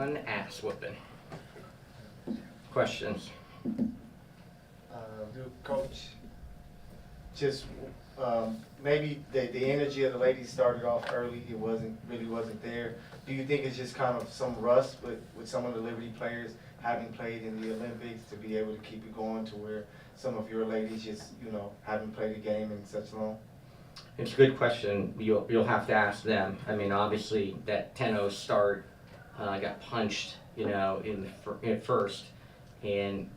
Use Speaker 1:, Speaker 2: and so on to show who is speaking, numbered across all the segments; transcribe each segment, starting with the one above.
Speaker 1: one ass whooping. Questions?
Speaker 2: Coach, just maybe the energy of the ladies started off early. It really wasn't there. Do you think it's just kind of some rust with some of the Liberty players having played in the Olympics to be able to keep it going to where some of your ladies just, haven't played a game in such long?
Speaker 1: It's a good question. You'll have to ask them. I mean, obviously that 10-0 start got punched, in first, and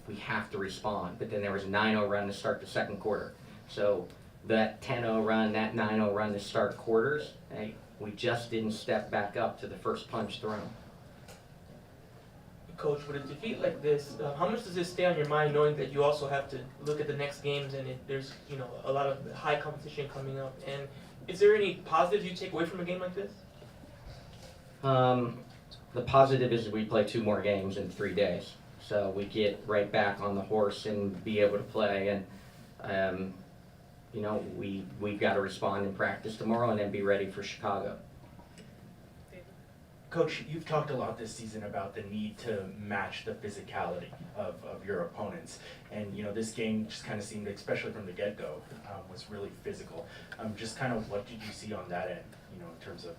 Speaker 1: we have to respond. But then there was a 9-0 run to start the second quarter. So that 10-0 run, that 9-0 run to start quarters, hey, we just didn't step back up to the first punch thrown.
Speaker 3: Coach, with a defeat like this, how much does it stay on your mind knowing that you also have to look at the next games and there's a lot of high competition coming up? And is there any positives you take away from a game like this?
Speaker 1: The positive is we play 2 more games in 3 days. So we get right back on the horse and be able to play. And, we've got to respond in practice tomorrow and then be ready for Chicago.
Speaker 4: Coach, you've talked a lot this season about the need to match the physicality of your opponents. And, this game just kind of seemed, especially from the get-go, was really physical. Just kind of what did you see on that end, in terms of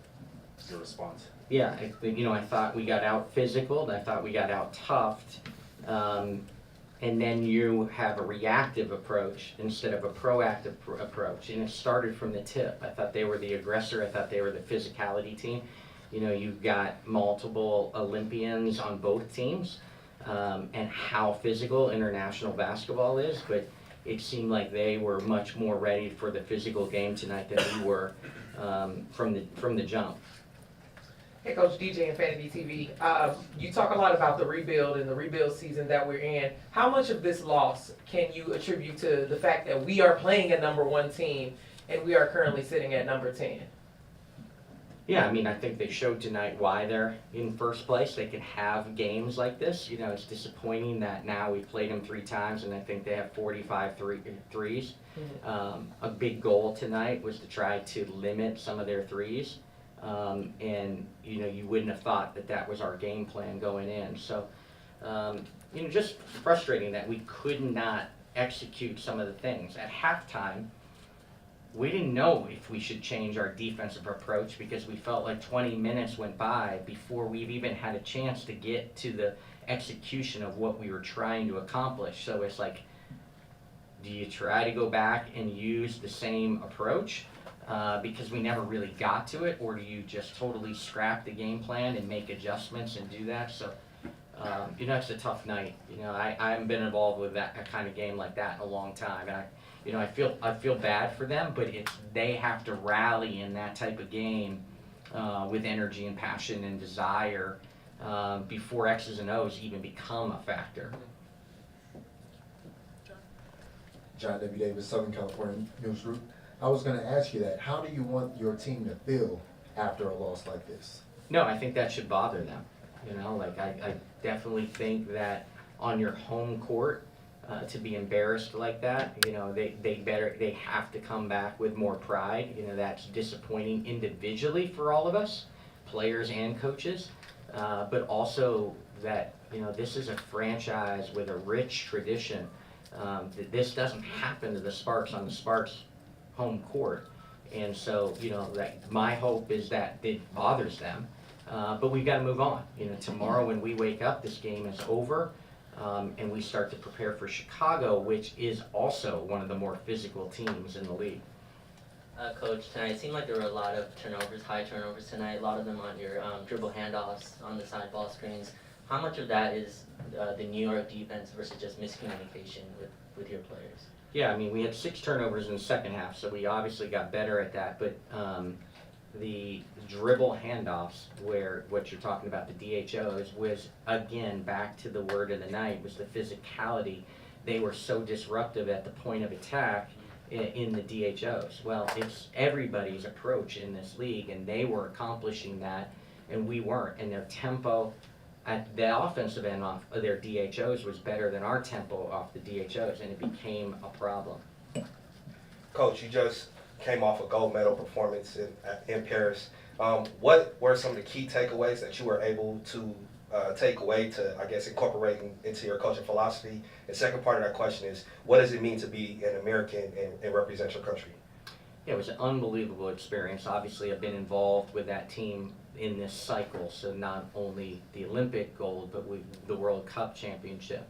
Speaker 4: your response?
Speaker 1: Yeah, I thought we got out physical. I thought we got out toughed. And then you have a reactive approach instead of a proactive approach. And it started from the tip. I thought they were the aggressor. I thought they were the physicality team. You've got multiple Olympians on both teams, and how physical international basketball is, but it seemed like they were much more ready for the physical game tonight than we were from the jump.
Speaker 5: Hey, Coach DJ and Fantasy TV. You talk a lot about the rebuild and the rebuild season that we're in. How much of this loss can you attribute to the fact that we are playing a #1 team and we are currently sitting at number 10?
Speaker 1: Yeah, I think they showed tonight why they're in first place. They can have games like this. It's disappointing that now we've played them 3 times and I think they have 45 threes. A big goal tonight was to try to limit some of their threes. And you wouldn't have thought that was our game plan going in. So, just frustrating that we could not execute some of the things. At halftime, we didn't know if we should change our defensive approach because we felt like 20 minutes went by before we've even had a chance to get to the execution of what we were trying to accomplish. So it's like, do you try to go back and use the same approach because we never really got to it, or do you just totally scrap the game plan and make adjustments and do that? So, it's a tough night. I haven't been involved with that kind of game like that in a long time, and I feel bad for them, but they have to rally in that type of game with energy and passion and desire before X's and O's even become a factor.
Speaker 6: John W. Davis, Southern California News Group. I was going to ask you that. How do you want your team to feel after a loss like this?
Speaker 1: No, I think that should bother them. I definitely think that on your home court, to be embarrassed like that, they have to come back with more pride. That's disappointing individually for all of us, players and coaches, but also that this is a franchise with a rich tradition. This doesn't happen to the Sparks on the Sparks home court, and so my hope is that it bothers them, but we've got to move on. Tomorrow when we wake up, this game is over. And we start to prepare for Chicago, which is also one of the more physical teams in the league.
Speaker 7: Coach, tonight it seemed like there were a lot of turnovers, high turnovers tonight, a lot of them on your dribble handoffs, on the side ball screens. How much of that is the New York defense versus just miscommunication with your players?
Speaker 1: Yeah, we had 6 turnovers in the second half, so we obviously got better at that, but the dribble handoffs, where what you're talking about, the DHOs, was again back to the word of the night, was the physicality. They were so disruptive at the point of attack in the DHOs. Well, it's everybody's approach in this league, and they were accomplishing that, and we weren't. And their tempo at the offensive end off of their DHOs was better than our tempo off the DHOs, and it became a problem.
Speaker 8: Coach, you just came off a gold medal performance in Paris. What were some of the key takeaways that you were able to take away to, I guess, incorporate into your coaching philosophy? And second part of that question is, what does it mean to be an American and represent your country?
Speaker 1: Yeah, it was an unbelievable experience. Obviously, I've been involved with that team in this cycle, so not only the Olympic gold, but with the World Cup championship,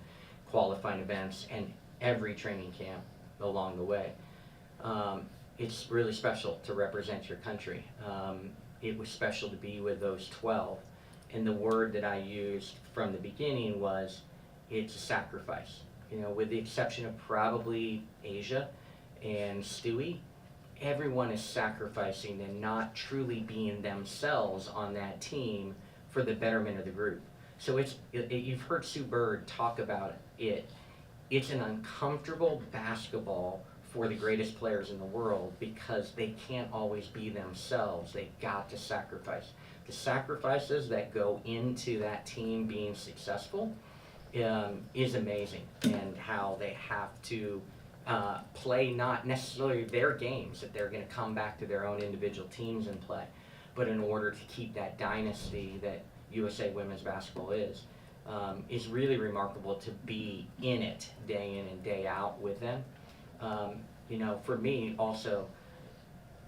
Speaker 1: qualifying events, and every training camp along the way. It's really special to represent your country. It was special to be with those 12. And the word that I used from the beginning was, it's a sacrifice. You know, with the exception of probably Asia and Stewie, everyone is sacrificing and not truly being themselves on that team for the betterment of the group. So you've heard Sue Bird talk about it. It's an uncomfortable basketball for the greatest players in the world because they can't always be themselves. They got to sacrifice. The sacrifices that go into that team being successful is amazing, and how they have to play not necessarily their games, that they're going to come back to their own individual teams and play, but in order to keep that dynasty that USA women's basketball is really remarkable to be in it day in and day out with them. You know, for me also,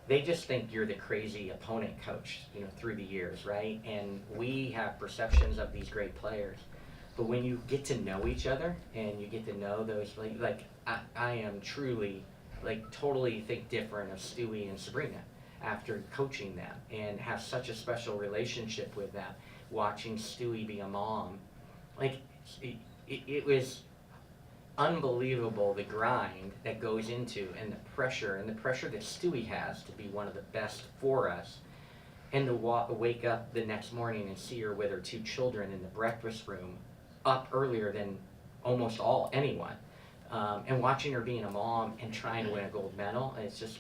Speaker 1: they just think you're the crazy opponent coach, you know, through the years, right? And we have perceptions of these great players. But when you get to know each other and you get to know those, like I am truly, like, totally think different of Stewie and Sabrina after coaching them and have such a special relationship with them. Watching Stewie be a mom, like, it was unbelievable, the grind that goes into, and the pressure that Stewie has to be one of the best for us, and to wake up the next morning and see her with her 2 children in the breakfast room, up earlier than almost anyone, and watching her being a mom and trying to win a gold medal. And it's just,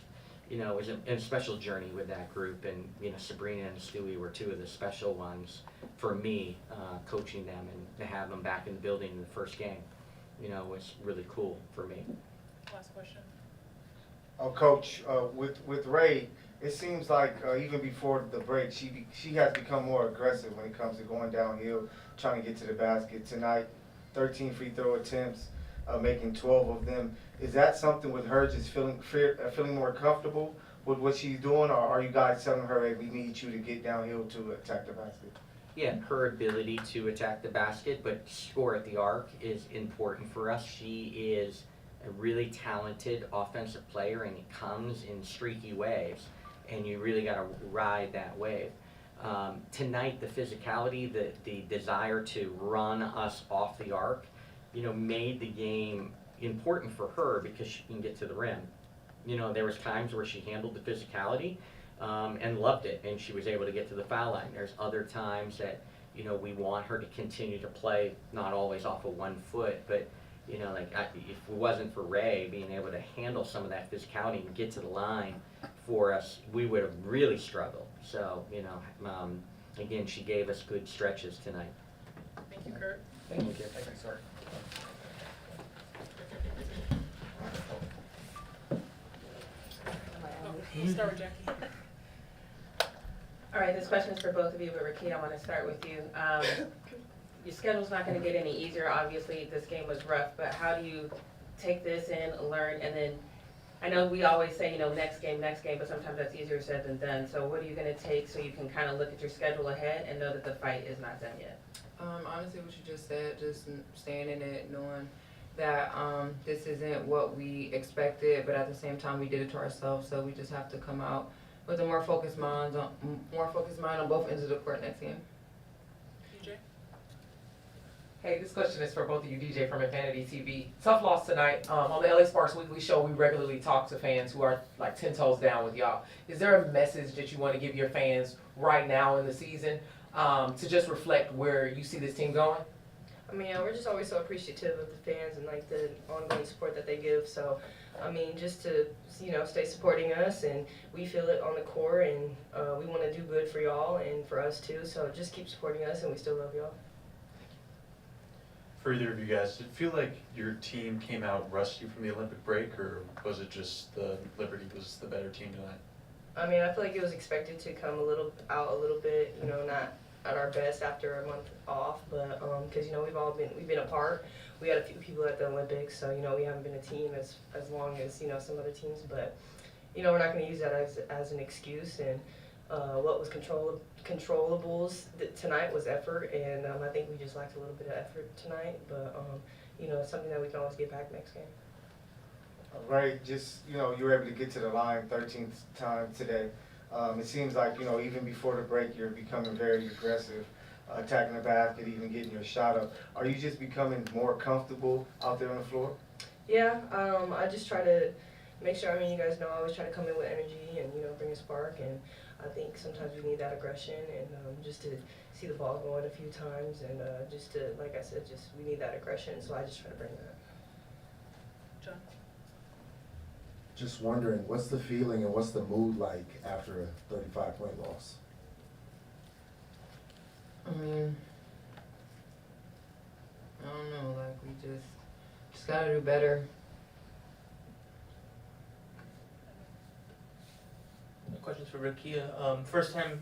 Speaker 1: you know, it was a special journey with that group, and, you know, Sabrina and Stewie were 2 of the special ones for me, coaching them, and to have them back in the building in the first game, you know, was really cool for me.
Speaker 3: Last question.
Speaker 2: Coach, with Ray, it seems like even before the break, she has become more aggressive when it comes to going downhill, trying to get to the basket. Tonight, 13 free throw attempts, making 12 of them. Is that something with her just feeling more comfortable with what she's doing, or are you guys telling her, hey, we need you to get downhill to attack the basket?
Speaker 1: Yeah, her ability to attack the basket, but score at the arc is important for us. She is a really talented offensive player, and it comes in streaky waves, and you really got to ride that wave. Tonight, the physicality, the desire to run us off the arc, you know, made the game important for her because she can get to the rim. You know, there was times where she handled the physicality and loved it, and she was able to get to the foul line. There's other times that, you know, we want her to continue to play, not always off of 1 foot, but, you know, like, if it wasn't for Ray being able to handle some of that physicality and get to the line for us, we would have really struggled. So, you know, again, she gave us good stretches tonight.
Speaker 3: Thank you, Curt.
Speaker 5: Thank you.
Speaker 2: Thank you, sir.
Speaker 3: We'll start with Jackie.
Speaker 9: All right, this question is for both of you, but Rickea, I want to start with you. Your schedule's not going to get any easier. Obviously, this game was rough, but how do you take this in, learn, and then, I know we always say, you know, next game, but sometimes that's easier said than done. So what are you going to take so you can kind of look at your schedule ahead and know that the fight is not done yet?
Speaker 10: Honestly, what you just said, just staying in it, knowing that this isn't what we expected, but at the same time, we did it to ourselves. So we just have to come out with a more focused mind on both ends of the court next game.
Speaker 3: DJ?
Speaker 5: Hey, this question is for both of you, DJ from Infinity TV. Tough loss tonight. On the LA Sparks Weekly Show, we regularly talk to fans who are like 10 toes down with y'all. Is there a message that you want to give your fans right now in the season to just reflect where you see this team going?
Speaker 11: I mean, we're just always so appreciative of the fans and like the ongoing support that they give. So, I mean, just to, you know, stay supporting us, and we feel it on the court, and we want to do good for y'all and for us too. So just keep supporting us, and we still love y'all.
Speaker 12: For either of you guys, did it feel like your team came out rusty from the Olympic break, or was it just the Liberty was the better team tonight?
Speaker 11: I mean, I feel like it was expected to come out a little bit, you know, not at our best after a month off, but because you know we've been apart. We had a few people at the Olympics, so you know we haven't been a team as long as you know some other teams, but you know we're not going to use that as an excuse. And what was controllables tonight was effort, and I think we just lacked a little bit of effort tonight, but you know it's something that we can always get back next game.
Speaker 2: Right, just, you know, you were able to get to the line 13th time today. It seems like, you know, even before the break, you're becoming very aggressive, attacking the basket, even getting your shot up. Are you just becoming more comfortable out there on the floor?
Speaker 11: Yeah, I just try to make sure, I mean, you guys know I always try to come in with energy and, you know, bring a spark, and I think sometimes we need that aggression and just to see the ball going a few times and just to, like I said, just we need that aggression, so I just try to bring that.
Speaker 9: John?
Speaker 6: Just wondering, what's the feeling and what's the mood like after a 35-point loss?
Speaker 10: I mean, I don't know, like we just gotta do better.
Speaker 3: Questions for Rickea. First time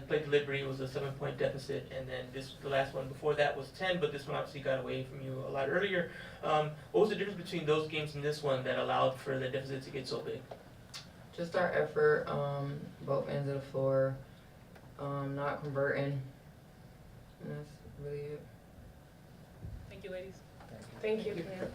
Speaker 3: played Liberty, it was a 7-point deficit, and then the last one before that was 10, but this one obviously got away from you a lot earlier. What was the difference between those games and this one that allowed for the deficit to get so big?
Speaker 10: Just our effort, both ends of the floor, not converting, and that's really it.
Speaker 9: Thank you, ladies.
Speaker 11: Thank you.
Speaker 9: Thank you.